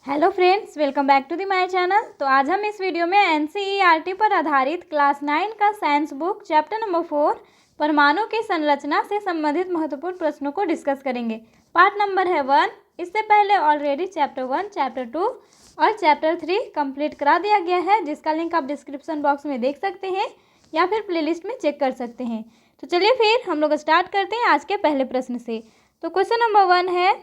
Hello friends, welcome back to the my channel. तो आज हम इस वीडियो में एनसीईआरटी पर आधारित क्लास 9 का साइंस बुक चैप्टर नंबर 4 परमाणु की संरचना से संबंधित महत्वपूर्ण प्रश्नों को डिस्कस करेंगे। पार्ट नंबर है 1। इससे पहले ऑलरेडी चैप्टर 1, चैप्टर 2 और चैप्टर 3 कंप्लीट करा दिया गया है, जिसका लिंक आप डिस्क्रिप्शन बॉक्स में देख सकते हैं या फिर प्लेलिस्ट में चेक कर सकते हैं। तो चलिए फिर हम लोग स्टार्ट करते हैं आज के पहले प्रश्न से। तो क्वेश्चन नंबर 1 है,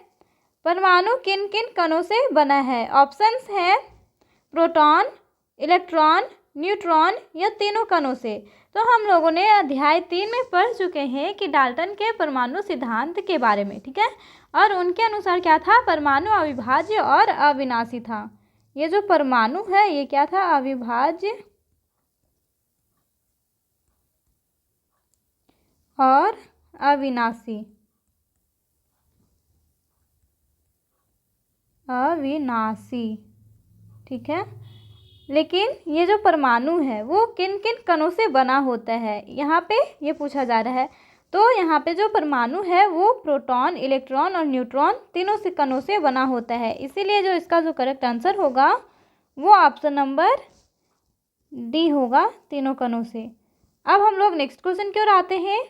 परमाणु किन किन कणों से बना है? ऑप्शंस है प्रोटॉन, इलेक्ट्रॉन, न्यूट्रॉन या तीनों कणों से। तो हम लोगों ने अध्याय 3 में पढ़ चुके हैं कि डाल्टन के परमाणु सिद्धांत के बारे में, ठीक है। और उनके अनुसार क्या था? परमाणु अविभाज्य और अविनाशी था। ये जो परमाणु है ये क्या था? अविभाज्य और अविनाशी। ठीक है। लेकिन ये जो परमाणु है वो किन किन कणों से बना होता है, यहाँ पे ये पूछा जा रहा है। तो यहाँ पे जो परमाणु है वो प्रोटॉन, इलेक्ट्रॉन और न्यूट्रॉन तीनों से कणों से बना होता है। इसीलिए जो इसका जो करेक्ट आंसर होगा वो ऑप्शन नंबर डी होगा, तीनों कणों से। अब हम लोग नेक्स्ट क्वेश्चन की ओर आते हैं।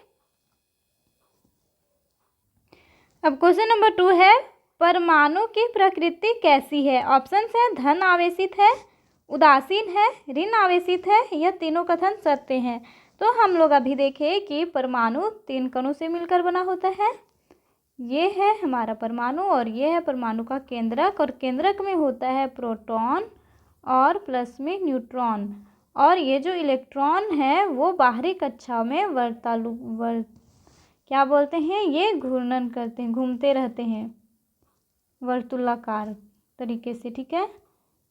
अब क्वेश्चन नंबर 2 है, परमाणु की प्रकृति कैसी है? ऑप्शन है धन आवेशित है, उदासीन है, ऋण आवेशित है या तीनों कथन सत्य हैं। तो हम लोग अभी देखें कि परमाणु 3 कणों से मिलकर बना होता है। ये है हमारा परमाणु और ये है परमाणु का केंद्रक, और केंद्रक में होता है प्रोटॉन और प्लस में न्यूट्रॉन। और ये जो इलेक्ट्रॉन है वो बाहरी कक्षा में क्या बोलते हैं, ये घूर्णन करते हैं, घूमते रहते हैं वर्तुलाकार तरीके से, ठीक है।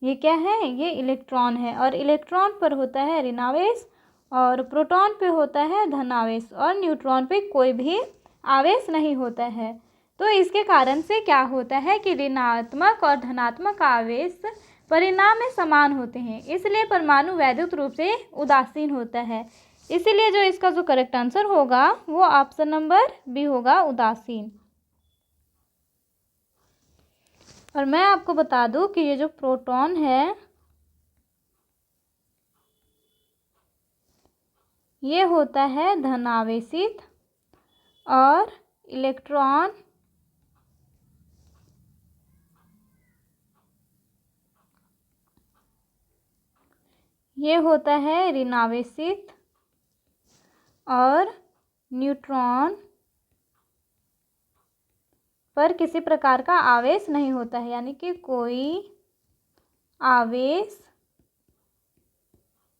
ये क्या है? ये इलेक्ट्रॉन है, और इलेक्ट्रॉन पर होता है ऋणावेश और प्रोटॉन पे होता है धनावेश और न्यूट्रॉन पे कोई भी आवेश नहीं होता है। तो इसके कारण से क्या होता है कि ऋणात्मक और धनात्मक आवेश परिणाम में समान होते हैं, इसलिए परमाणु वैद्युत रूप से उदासीन होता है। इसीलिए जो इसका जो करेक्ट आंसर होगा वो ऑप्शन नंबर बी होगा, उदासीन। और मैं आपको बता दूं कि ये जो प्रोटॉन है ये होता है धनावेशित और इलेक्ट्रॉन ये होता है ऋणावेशित, और न्यूट्रॉन पर किसी प्रकार का आवेश नहीं होता है, यानी कि कोई आवेश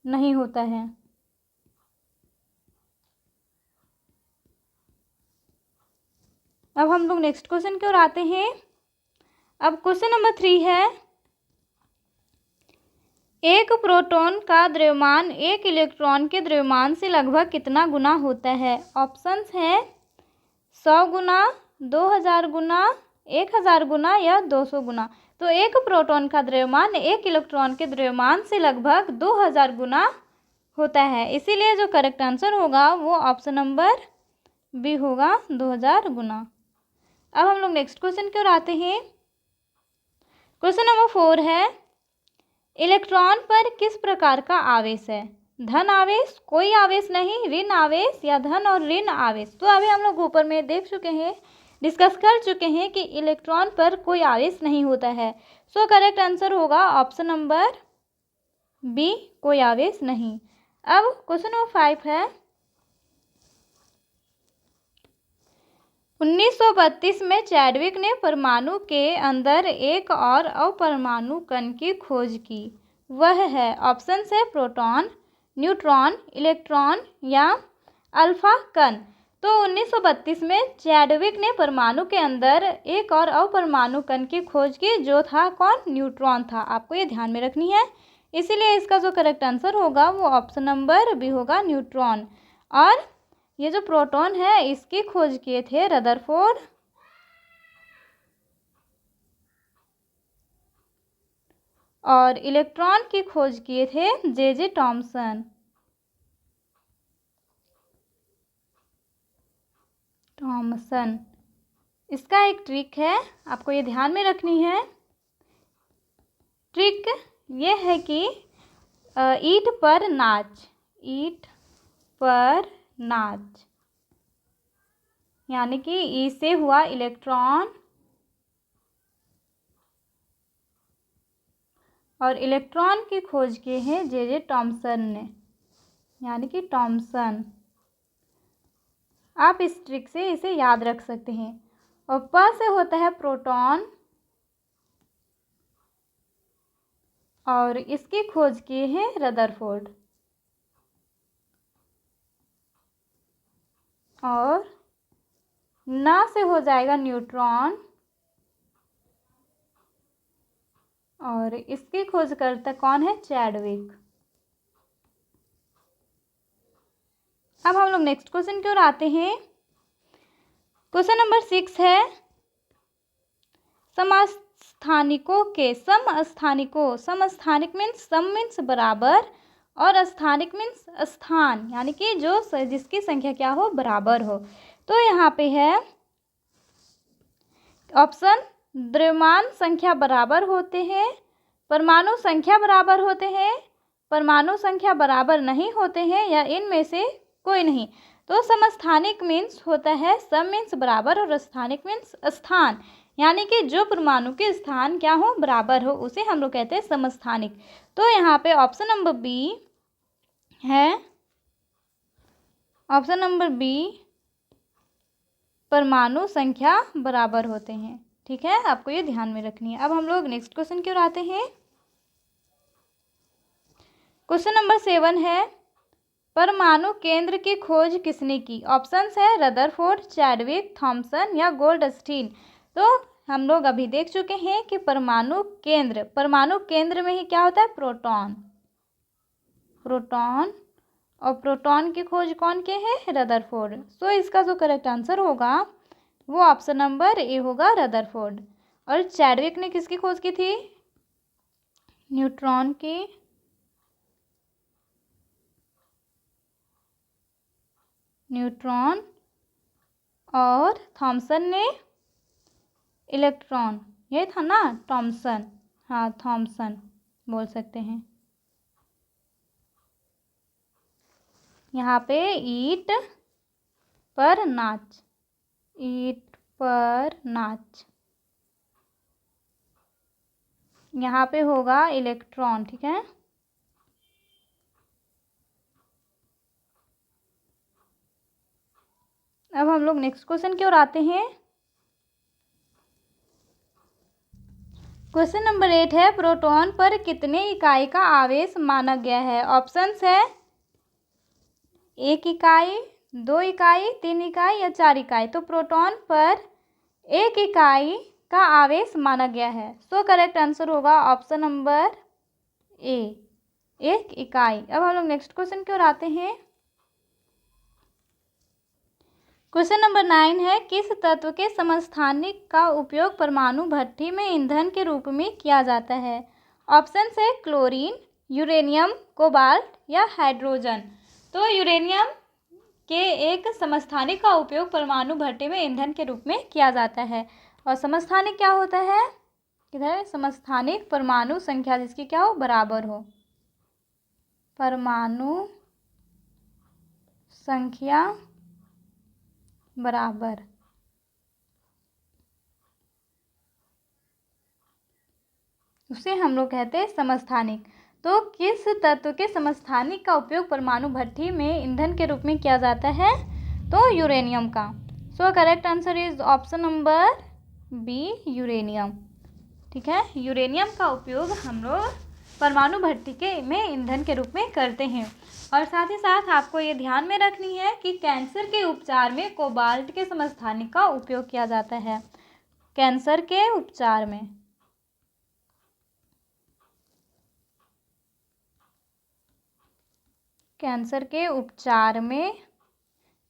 नहीं होता है। अब हम लोग नेक्स्ट क्वेश्चन की ओर आते हैं। अब क्वेश्चन नंबर 3 है, एक प्रोटॉन का द्रव्यमान एक इलेक्ट्रॉन के द्रव्यमान से लगभग कितना गुना होता है? ऑप्शंस हैं 100 गुना, 2000 गुना, 1000 गुना या 200 गुना। तो एक प्रोटॉन का द्रव्यमान एक इलेक्ट्रॉन के द्रव्यमान से लगभग 2000 गुना होता है। इसीलिए जो करेक्ट आंसर होगा वो ऑप्शन नंबर बी होगा, 2000 गुना। अब हम लोग नेक्स्ट क्वेश्चन की ओर आते हैं। क्वेश्चन नंबर 4 है, इलेक्ट्रॉन पर किस प्रकार का आवेश है? धन आवेश, कोई आवेश नहीं, ऋण आवेश या धन और ऋण आवेश। तो अभी हम लोग ऊपर में देख चुके हैं, डिस्कस कर चुके हैं कि इलेक्ट्रॉन पर कोई आवेश नहीं होता है। सो करेक्ट आंसर होगा ऑप्शन नंबर बी, कोई आवेश नहीं। अब क्वेश्चन नंबर 5 है, 1932 में चैडविक ने परमाणु के अंदर एक और अपरमाणु कण की खोज की। वह है, ऑप्शन है प्रोटॉन, न्यूट्रॉन, इलेक्ट्रॉन या अल्फा कण। तो 1932 में चैडविक ने परमाणु के अंदर एक और अपरमाणु कण की खोज की, जो था कौन? न्यूट्रॉन था। आपको ये ध्यान में रखनी है। इसीलिए इसका जो करेक्ट आंसर होगा वो ऑप्शन नंबर बी होगा, न्यूट्रॉन। और ये जो प्रोटॉन है इसकी खोज किए थे रदरफोर्ड और इलेक्ट्रॉन की खोज किए थे जे टॉमसन। इसका एक ट्रिक है, आपको ये ध्यान में रखनी है ट्रिक ये है कि ईंट पर नाच, ईंट पर नाच, यानी कि ई से हुआ इलेक्ट्रॉन और इलेक्ट्रॉन की खोज की है जे टॉमसन ने, यानी कि टॉमसन। आप इस ट्रिक से इसे याद रख सकते हैं। और प से होता है प्रोटॉन और इसकी खोज की है रदरफोर्ड। और ना से हो जाएगा न्यूट्रॉन और इसकी खोजकर्ता कौन है? चैडविक। अब हम लोग नेक्स्ट क्वेश्चन की ओर आते हैं। क्वेश्चन नंबर 6 है समस्थानिकों के, समस्थानिकों, समस्थानिक मीन्स सम मीन्स बराबर और स्थानिक मीन्स स्थान, यानी कि जो जिसकी संख्या क्या हो? बराबर हो। तो यहाँ पे है ऑप्शन, द्रव्यमान संख्या बराबर होते हैं, परमाणु संख्या बराबर होते हैं, परमाणु संख्या बराबर नहीं होते हैं, या इनमें से कोई नहीं। तो समस्थानिक मीन्स होता है सम मीन्स बराबर और स्थानिक मीन्स स्थान, यानी कि जो परमाणु के स्थान क्या हो? बराबर हो, उसे हम लोग कहते हैं समस्थानिक। तो यहाँ पे ऑप्शन नंबर बी है, ऑप्शन नंबर बी, परमाणु संख्या बराबर होते हैं। ठीक है, आपको ये ध्यान में रखनी है। अब हम लोग नेक्स्ट क्वेश्चन की ओर आते हैं। क्वेश्चन नंबर 7 है परमाणु केंद्र की खोज किसने की? ऑप्शंस है रदरफोर्ड, चैडविक, थॉमसन या गोल्डस्टीन। तो हम लोग अभी देख चुके हैं कि परमाणु केंद्र में ही क्या होता है? प्रोटॉन, प्रोटॉन, और प्रोटॉन की खोज कौन के है? रदरफोर्ड। सो इसका जो करेक्ट आंसर होगा वो ऑप्शन नंबर ए होगा, रदरफोर्ड। और चैडविक ने किसकी खोज की थी? न्यूट्रॉन की, न्यूट्रॉन, और थॉमसन ने इलेक्ट्रॉन। ये था ना थॉमसन, हाँ थॉमसन बोल सकते हैं। यहाँ पे ईंट पर नाच, ईंट पर नाच, यहाँ पे होगा इलेक्ट्रॉन। ठीक है, अब हम लोग नेक्स्ट क्वेश्चन की ओर आते हैं। क्वेश्चन नंबर 8 है प्रोटॉन पर कितने इकाई का आवेश माना गया है? ऑप्शंस है 1 इकाई, 2 इकाई, 3 इकाई या 4 इकाई। तो प्रोटॉन पर 1 इकाई का आवेश माना गया है। सो करेक्ट आंसर होगा ऑप्शन नंबर ए, 1 इकाई। अब हम लोग नेक्स्ट क्वेश्चन की ओर आते हैं। क्वेश्चन नंबर 9 है किस तत्व के समस्थानिक का उपयोग परमाणु भट्ठी में ईंधन के रूप में किया जाता है? ऑप्शन है क्लोरीन, यूरेनियम, कोबाल्ट या हाइड्रोजन। तो यूरेनियम के एक समस्थानिक का उपयोग परमाणु भट्ठी में ईंधन के रूप में किया जाता है। और समस्थानिक क्या होता है? इधर समस्थानिक परमाणु संख्या जिसकी क्या हो? बराबर हो, परमाणु संख्या बराबर। उसे हम लोग कहते हैं समस्थानिक। तो किस तत्व के समस्थानिक का उपयोग परमाणु भट्ठी में ईंधन के रूप में किया जाता है? तो यूरेनियम का। So correct answer is option number B, uranium. ठीक है, यूरेनियम का उपयोग हम लोग परमाणु भट्ठी के में ईंधन के रूप में करते हैं। और साथ ही साथ आपको ये ध्यान में रखनी है कि कैंसर के उपचार में कोबाल्ट के समस्थानिक का उपयोग किया जाता है। कैंसर के उपचार में, कैंसर के उपचार में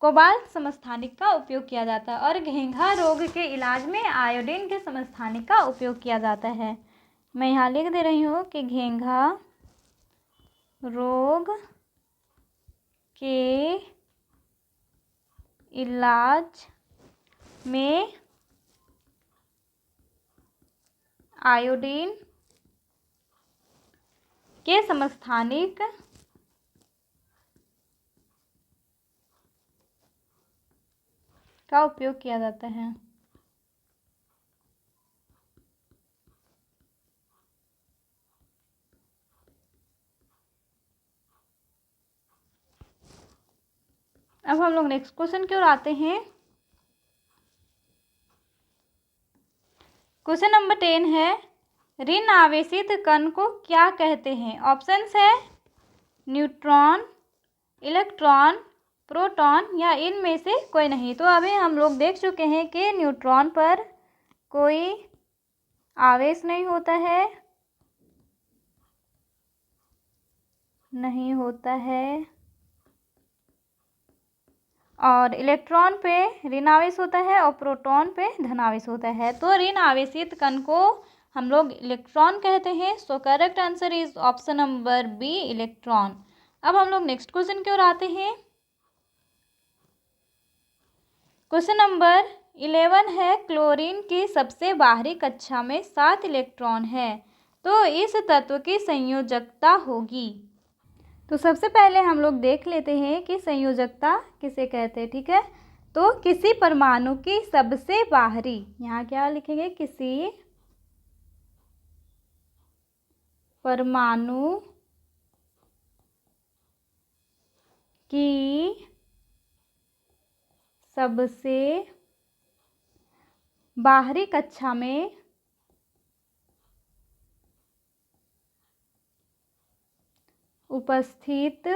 कोबाल्ट समस्थानिक का उपयोग किया जाता है। और घेंघा रोग के इलाज में आयोडीन के समस्थानिक का उपयोग किया जाता है। मैं यहाँ लिख दे रही हूँ कि घेंघा रोग के इलाज में आयोडीन के समस्थानिक का उपयोग किया जाता है। अब हम लोग नेक्स्ट क्वेश्चन की ओर आते हैं। क्वेश्चन नंबर 10 है, ऋण आवेशित कण को क्या कहते हैं? ऑप्शंस है न्यूट्रॉन, इलेक्ट्रॉन, प्रोटॉन या इनमें से कोई नहीं। तो अभी हम लोग देख चुके हैं कि न्यूट्रॉन पर कोई आवेश नहीं होता है, नहीं होता है, और इलेक्ट्रॉन पे ऋण आवेश होता है और प्रोटॉन पे धन आवेश होता है। तो ऋण आवेशित कण को हम लोग इलेक्ट्रॉन कहते हैं। So correct answer is option number B, electron. अब हम लोग नेक्स्ट क्वेश्चन की ओर आते हैं। क्वेश्चन नंबर 11 है, क्लोरीन की सबसे बाहरी कक्षा में 7 इलेक्ट्रॉन है, तो इस तत्व की संयोजकता होगी। तो सबसे पहले हम लोग देख लेते हैं कि संयोजकता किसे कहते हैं। ठीक है, तो किसी परमाणु की सबसे बाहरी, यहाँ क्या लिखेंगे, किसी परमाणु की सबसे बाहरी कक्षा में उपस्थित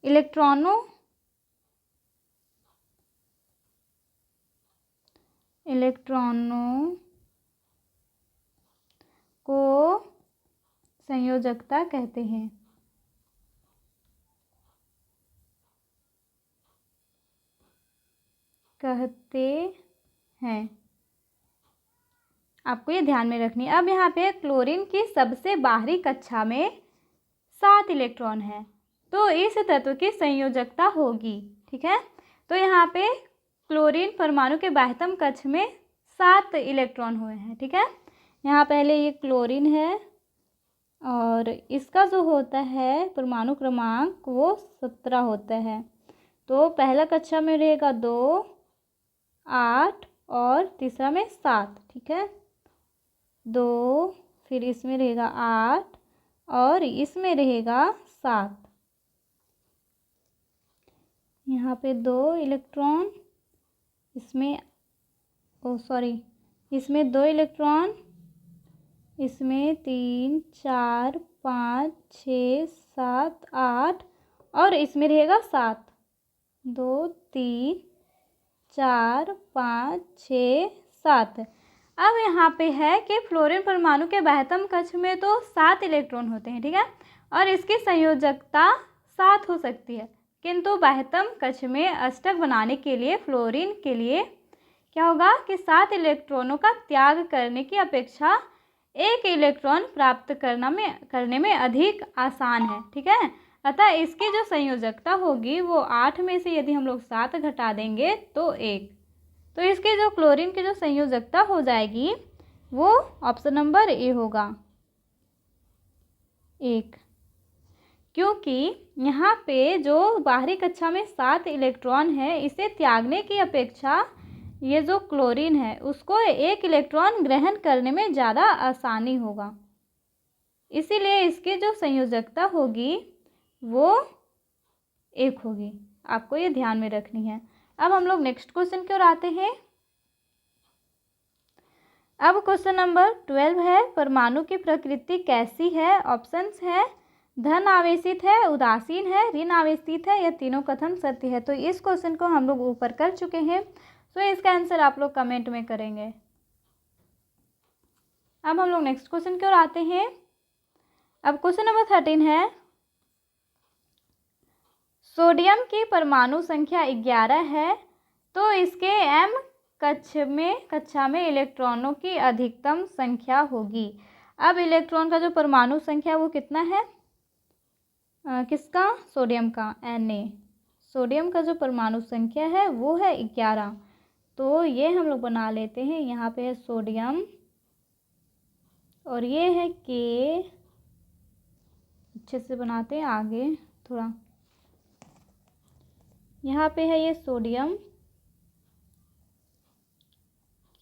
इलेक्ट्रॉनों को संयोजकता कहते हैं। आपको ये ध्यान में रखनी है। अब यहाँ पे क्लोरीन की सबसे बाहरी कक्षा में 7 इलेक्ट्रॉन है, तो इस तत्व की संयोजकता होगी। ठीक है, तो यहाँ पे क्लोरीन परमाणु के बाह्यतम कक्ष में 7 इलेक्ट्रॉन हुए हैं। ठीक है, यहाँ पहले ये क्लोरीन है और इसका जो होता है परमाणु क्रमांक वो 17 होता है। तो पहला कक्षा में रहेगा 2, 8 और तीसरा में 7। ठीक है, 2, फिर इसमें रहेगा 8 और इसमें रहेगा 7। यहाँ पे 2 इलेक्ट्रॉन, इसमें इसमें 2 इलेक्ट्रॉन, इसमें 3, 4, 5, 6, 7, 8 और इसमें रहेगा 7। 2, 3, 4, 5, 6, 7। अब यहाँ पे है कि फ्लोरीन परमाणु के बाह्यतम कक्ष में तो 7 इलेक्ट्रॉन होते हैं। ठीक है, और इसकी संयोजकता 7 हो सकती है, किंतु बाह्यतम कक्ष में अष्टक बनाने के लिए फ्लोरीन के लिए क्या होगा कि 7 इलेक्ट्रॉनों का त्याग करने की अपेक्षा 1 इलेक्ट्रॉन प्राप्त करने में अधिक आसान है। ठीक है, अतः इसकी जो संयोजकता होगी वो 8 में से यदि हम लोग 7 घटा देंगे तो 1, तो इसकी जो क्लोरीन की जो संयोजकता हो जाएगी वो ऑप्शन नंबर ए होगा, 1। क्योंकि यहाँ पे जो बाहरी कक्षा में 7 इलेक्ट्रॉन है, इसे त्यागने की अपेक्षा ये जो क्लोरीन है उसको 1 इलेक्ट्रॉन ग्रहण करने में ज़्यादा आसानी होगा, इसीलिए इसकी जो संयोजकता होगी वो 1 होगी। आपको ये ध्यान में रखनी है। अब हम लोग नेक्स्ट क्वेश्चन की ओर आते हैं। अब क्वेश्चन नंबर 12 है, परमाणु की प्रकृति कैसी है? ऑप्शंस है धन आवेशित है, उदासीन है, ऋण आवेशित है या तीनों कथन सत्य है। तो इस क्वेश्चन को हम लोग ऊपर कर चुके हैं, तो इसका आंसर आप लोग कमेंट में करेंगे। अब हम लोग नेक्स्ट क्वेश्चन की ओर आते हैं। अब क्वेश्चन नंबर 13 है, सोडियम की परमाणु संख्या 11 है, तो इसके m कक्षा में इलेक्ट्रॉनों की अधिकतम संख्या होगी। अब इलेक्ट्रॉन का जो परमाणु संख्या वो कितना है? किसका? सोडियम का, Na। सोडियम का जो परमाणु संख्या है वो है 11, तो ये हम लोग बना लेते हैं। यहाँ पे है सोडियम और ये है के। अच्छे से बनाते हैं आगे थोड़ा। यहाँ पे है ये सोडियम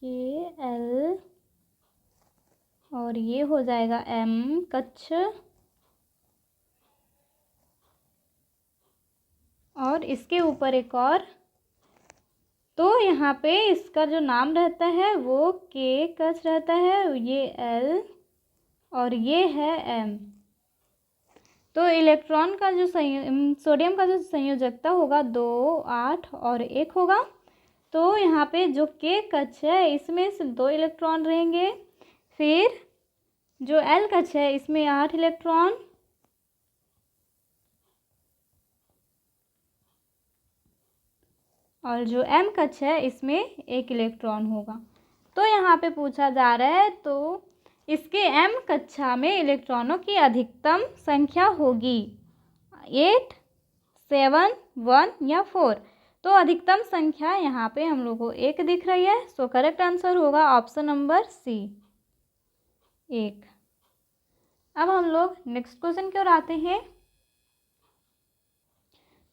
KL, और ये हो जाएगा M कच्छ, और इसके ऊपर एक और। तो यहाँ पे इसका जो नाम रहता है वो K कच्छ रहता है, ये L और ये है M। तो इलेक्ट्रॉन का जो सोडियम का जो संयोजकता होगा 2, 8 और 1 होगा। तो यहाँ पे जो K कक्ष है इसमें सिर्फ 2 इलेक्ट्रॉन रहेंगे। फिर जो L कक्ष है इसमें 8 इलेक्ट्रॉन, और जो M कक्ष है इसमें 1 इलेक्ट्रॉन होगा। तो यहाँ पे पूछा जा रहा है तो इसके M कक्षा में इलेक्ट्रॉनों की अधिकतम संख्या होगी 8, 7, 1 या 4। तो अधिकतम संख्या यहाँ पे हम लोग को 1 दिख रही है। सो करेक्ट आंसर होगा ऑप्शन नंबर सी, 1। अब हम लोग नेक्स्ट क्वेश्चन की ओर आते हैं।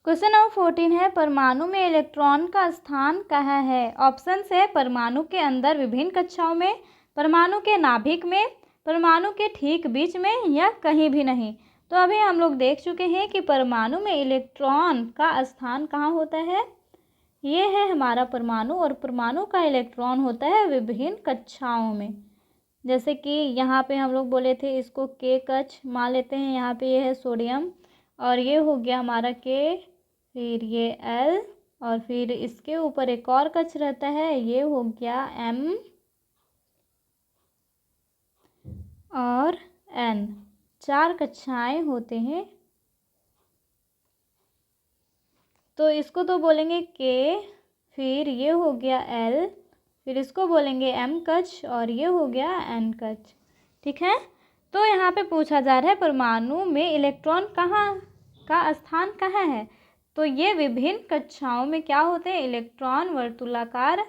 क्वेश्चन नंबर 14 है, परमाणु में इलेक्ट्रॉन का स्थान कहाँ है? ऑप्शन है परमाणु के अंदर विभिन्न कक्षाओं में, परमाणु के नाभिक में, परमाणु के ठीक बीच में, या कहीं भी नहीं। तो अभी हम लोग देख चुके हैं कि परमाणु में इलेक्ट्रॉन का स्थान कहाँ होता है। ये है हमारा परमाणु, और परमाणु का इलेक्ट्रॉन होता है विभिन्न कक्षाओं में। जैसे कि यहाँ पे हम लोग बोले थे इसको K कक्ष मान लेते हैं। यहाँ पे ये है सोडियम, और ये हो गया हमारा K, फिर ये L, और फिर इसके ऊपर एक और कक्ष रहता है, ये हो गया M और N। 4 कक्षाएं होते हैं। तो इसको तो बोलेंगे K, फिर ये हो गया L, फिर इसको बोलेंगे M कक्ष, और ये हो गया N कक्ष। ठीक है। तो यहाँ पे पूछा जा रहा है परमाणु में इलेक्ट्रॉन कहाँ का स्थान कहाँ है। तो ये विभिन्न कक्षाओं में क्या होते हैं, इलेक्ट्रॉन वर्तुलाकार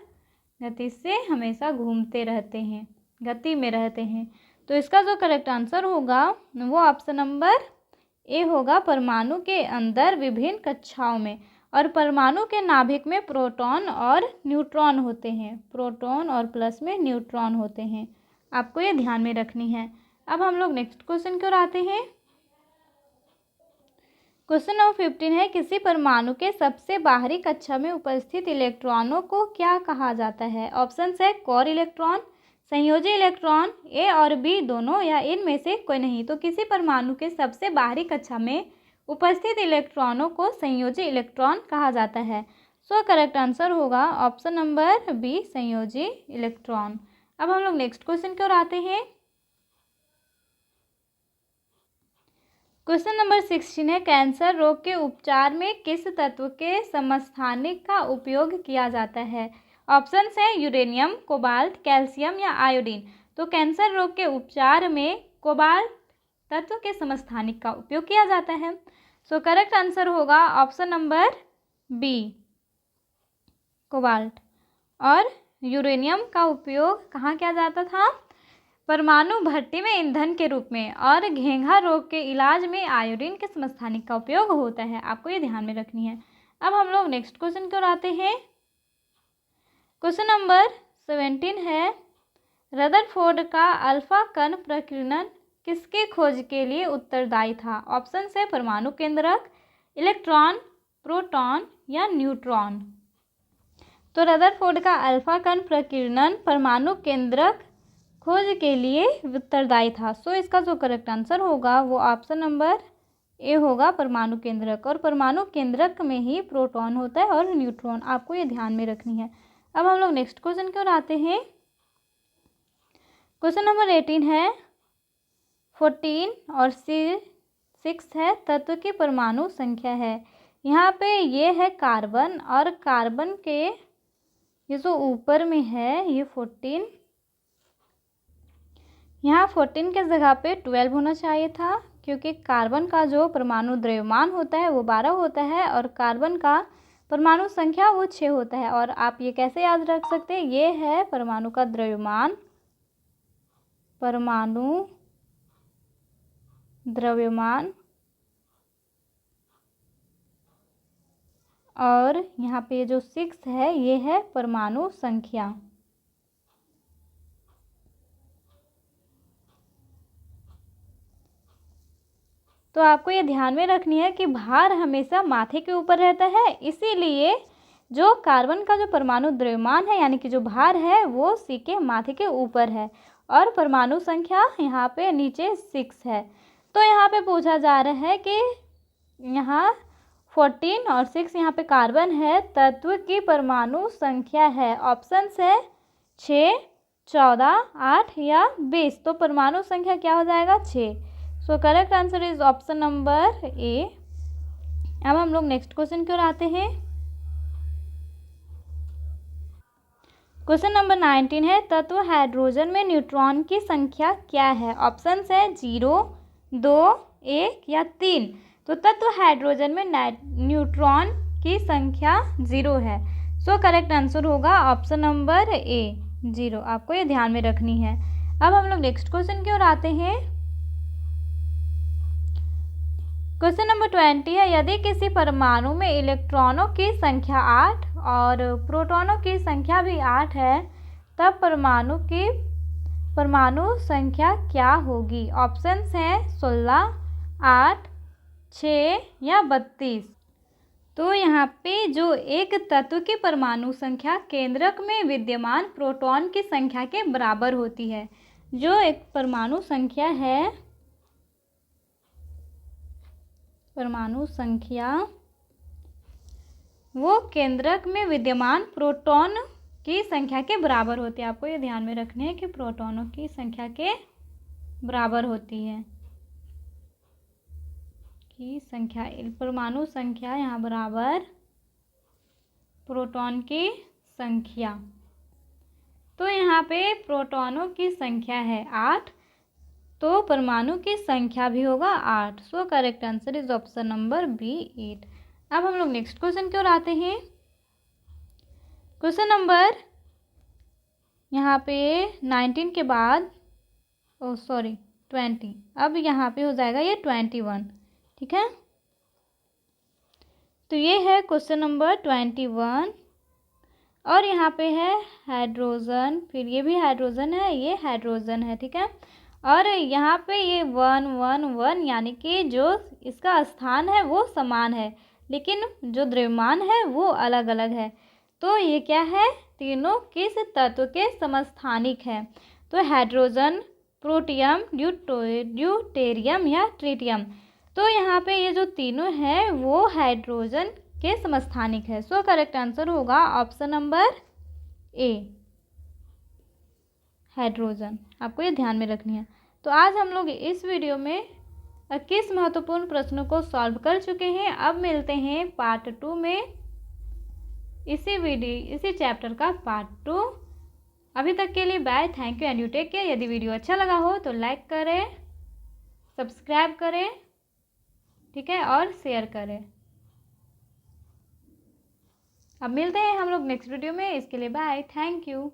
गति से हमेशा घूमते रहते हैं, गति में रहते हैं। तो इसका जो करेक्ट आंसर होगा वो ऑप्शन नंबर ए होगा, परमाणु के अंदर विभिन्न कक्षाओं में। और परमाणु के नाभिक में प्रोटॉन और न्यूट्रॉन होते हैं, प्रोटॉन और प्लस में न्यूट्रॉन होते हैं। आपको ये ध्यान में रखनी है। अब हम लोग नेक्स्ट क्वेश्चन की ओर आते हैं। क्वेश्चन नंबर 15 है, किसी परमाणु के सबसे बाहरी कक्षा में उपस्थित इलेक्ट्रॉनों को क्या कहा जाता है। ऑप्शन है कोर इलेक्ट्रॉन, संयोजी इलेक्ट्रॉन, ए और बी दोनों, या इनमें से कोई नहीं। तो किसी परमाणु के सबसे बाहरी कक्षा में उपस्थित इलेक्ट्रॉनों को संयोजी इलेक्ट्रॉन कहा जाता है। सो करेक्ट आंसर होगा ऑप्शन नंबर बी, संयोजी इलेक्ट्रॉन। अब हम लोग नेक्स्ट क्वेश्चन की ओर आते हैं। क्वेश्चन नंबर 16 है, कैंसर रोग के उपचार में किस तत्व के समस्थानिक का उपयोग किया जाता है। ऑप्शन है यूरेनियम, कोबाल्ट, कैल्शियम या आयोडीन। तो कैंसर रोग के उपचार में कोबाल्ट तत्व के समस्थानिक का उपयोग किया जाता है। सो करेक्ट आंसर होगा ऑप्शन नंबर बी, कोबाल्ट। और यूरेनियम का उपयोग कहाँ किया जाता था, परमाणु भट्टी में ईंधन के रूप में, और घेंघा रोग के इलाज में आयोडीन के समस्थानिक का उपयोग होता है। आपको ये ध्यान में रखनी है। अब हम लोग नेक्स्ट क्वेश्चन की ओर आते हैं। क्वेश्चन नंबर 17 है, रदरफोर्ड का अल्फा कण प्रकीर्णन किसके खोज के लिए उत्तरदायी था। ऑप्शन है परमाणु केंद्रक, इलेक्ट्रॉन, प्रोटॉन या न्यूट्रॉन। तो रदरफोर्ड का अल्फा कण प्रकीर्णन परमाणु केंद्रक खोज के लिए उत्तरदायी था। सो इसका जो करेक्ट आंसर होगा वो ऑप्शन नंबर ए होगा, परमाणु केंद्रक। और परमाणु केंद्रक में ही प्रोटॉन होता है और न्यूट्रॉन। आपको ये ध्यान में रखनी है। अब हम लोग नेक्स्ट क्वेश्चन की ओर आते हैं। क्वेश्चन नंबर 18 है, 14 और 6 है, तत्व की परमाणु संख्या है। यहाँ पे ये है कार्बन, और कार्बन के ये जो ऊपर में है ये 14, यहाँ 14 के जगह पे 12 होना चाहिए था, क्योंकि कार्बन का जो परमाणु द्रव्यमान होता है वो 12 होता है, और कार्बन का परमाणु संख्या वो 6 होता है। और आप ये कैसे याद रख सकते हैं, ये है परमाणु का द्रव्यमान, परमाणु द्रव्यमान और यहाँ पे जो 6 है ये है परमाणु संख्या। तो आपको ये ध्यान में रखनी है कि भार हमेशा माथे के ऊपर रहता है, इसीलिए जो कार्बन का जो परमाणु द्रव्यमान है यानी कि जो भार है वो सी के माथे के ऊपर है और परमाणु संख्या यहाँ पे नीचे 6 है। तो यहाँ पे पूछा जा रहा है कि यहाँ 14 और 6 यहाँ पे कार्बन है, तत्व की परमाणु संख्या है। ऑप्शंस है 6, 14, 8 या 20। तो परमाणु संख्या क्या हो जाएगा 6। सो correct answer is option number A. अब हम लोग नेक्स्ट क्वेश्चन की ओर आते हैं। क्वेश्चन नंबर 19 है, तत्व हाइड्रोजन में न्यूट्रॉन की संख्या क्या है। ऑप्शंस है 0, 2, 1 या 3। तो तत्व हाइड्रोजन में न्यूट्रॉन की संख्या 0 है। सो करेक्ट आंसर होगा ऑप्शन नंबर ए 0। आपको ये ध्यान में रखनी है। अब हम लोग नेक्स्ट क्वेश्चन की ओर आते हैं। क्वेश्चन नंबर 20 है, यदि किसी परमाणु में इलेक्ट्रॉनों की संख्या 8 और प्रोटॉनों की संख्या भी 8 है तब परमाणु संख्या क्या होगी। ऑप्शंस हैं 16, 8, 6 या 32। तो यहाँ पे जो एक तत्व की परमाणु संख्या केंद्रक में विद्यमान प्रोटॉन की संख्या के बराबर होती है। जो एक परमाणु संख्या है, परमाणु संख्या वो केंद्रक में विद्यमान प्रोटॉन की संख्या के बराबर होती है। आपको ये ध्यान में रखना है कि प्रोटॉनों की संख्या के बराबर होती है की संख्या, परमाणु संख्या यहाँ बराबर प्रोटॉन की संख्या। तो यहाँ पे प्रोटॉनों की संख्या है 8, तो परमाणु की संख्या भी होगा 8। So correct answer is option number B 8। अब हम लोग नेक्स्ट क्वेश्चन की ओर आते हैं। क्वेश्चन नंबर यहाँ पे 19 के बाद 20, अब यहाँ पे हो जाएगा ये 21। ठीक है, तो ये है क्वेश्चन नंबर 21 और यहाँ पे है हाइड्रोजन, फिर ये भी हाइड्रोजन है, ये हाइड्रोजन है। ठीक है, और यहाँ पे ये 1, 1, 1 यानी कि जो इसका स्थान है वो समान है लेकिन जो द्रव्यमान है वो अलग अलग है। तो ये क्या है, तीनों किस तत्व के समस्थानिक हैं। तो हाइड्रोजन, प्रोटियम, ड्यूटेरियम या ट्रिटियम। तो यहाँ पे ये जो तीनों हैं वो हाइड्रोजन के समस्थानिक है। सो करेक्ट आंसर होगा ऑप्शन नंबर ए हाइड्रोजन। आपको ये ध्यान में रखनी है। तो आज हम लोग इस वीडियो में 21 महत्वपूर्ण प्रश्नों को सॉल्व कर चुके हैं। अब मिलते हैं पार्ट 2 में, इसी चैप्टर का पार्ट 2। अभी तक के लिए bye, thank you and you take care. यदि वीडियो अच्छा लगा हो तो लाइक करें, सब्सक्राइब करें, ठीक है, और शेयर करें। अब मिलते हैं हम लोग नेक्स्ट वीडियो में, इसके लिए बाय, थैंक यू।